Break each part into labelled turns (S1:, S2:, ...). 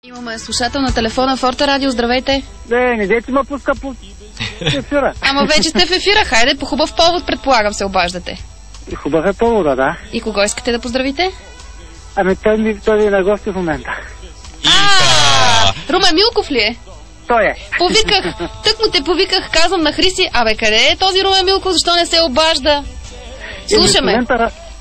S1: Имаме слушател на телефона Форте Радио. Здравейте.
S2: Не дете ме пуска по ефира.
S1: Ама вече сте в ефира. Хайде, по хубав повод, предполагам, се обаждате.
S2: И хубав е повода, да.
S1: И кого искате да поздравите?
S2: Ами той е на гости в момента.
S1: Румен Милков ли е?
S2: Той е.
S1: Повиках, тък му те повиках, казвам на Хриси, къде е този Румен Милков, защо не се обажда? Слушаме.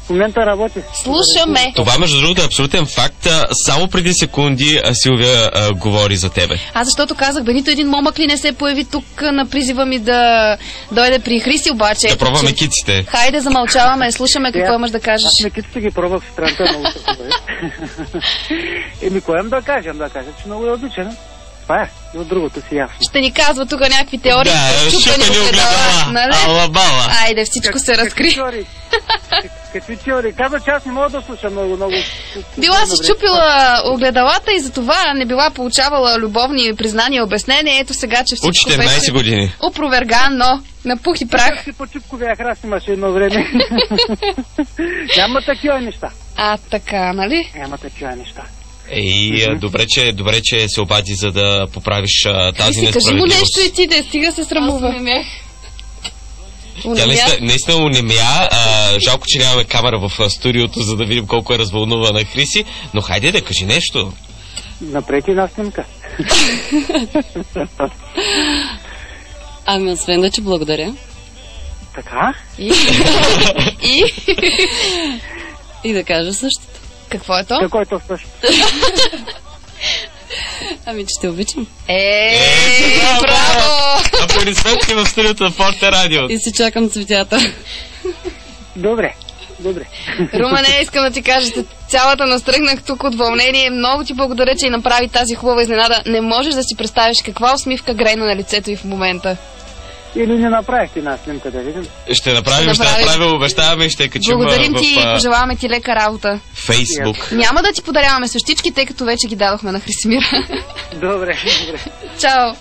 S2: В момента работи.
S1: Слушаме.
S3: Това, между другото, е абсолютен факт. Само преди секунди Силвия говори за тебе.
S1: Защото казах, нито един момък ли не се появи тук на призива ми да дойде при Хриси, обаче.
S3: Да пробваме киците.
S1: Хайде, замълчаваме, слушаме какво имаш да кажеш.
S2: Аз мекиците ги пробвах в странта, много се хубави. Кое да кажем, че много е обичан. Това е, и от другото си ясно.
S1: Ще ни казва тук някакви теории.
S3: Да, щупени огледала.
S1: Нали?
S3: Алабала.
S1: Айде, всичко се разкри.
S2: Какви теории? Каза, че аз не мога да слушам много.
S1: Била си щупила огледалата и затова не била получавала любовни признания и обяснения. Ето сега, че всичко
S3: от 14 години.
S1: Опровергано, на пух и прах.
S2: Си по чупковия храст имаше едно време. Няма такива неща.
S1: Така, нали?
S2: Няма такива неща.
S3: Добре, че се обади, за да поправиш тази несправедливост.
S1: Кажи му нещо и ти, да стига се срамува.
S3: Тя наистина унемя. Жалко, че нямаме камера в студиото, за да видим колко е развълнувана Хриси, но хайде да кажи нещо.
S2: Напред една снимка.
S4: Освен да ти благодаря.
S2: Така?
S4: И да кажа същото.
S1: Какво е то?
S2: Какво е то също?
S4: Че те обичам.
S1: Браво!
S3: Аплодисменти в студиото на Форте Радио.
S4: И си чакам цветята.
S2: Добре.
S1: Румане, искам да ти кажа, че цялата настръгнах тук от вълнение. Много ти благодаря, че и направи тази хубава изненада. Не можеш да си представиш каква усмивка грейна на лицето и в момента.
S2: Или не направихте една снимка, да видим?
S3: Ще направим, обещаваме и ще качим.
S1: Благодарим ти и пожелаваме ти лека работа.
S3: Фейсбук.
S1: Няма да ти подаряваме свещички, тъй като вече ги дадохме на Хрисимира.
S2: Добре.
S1: Чао.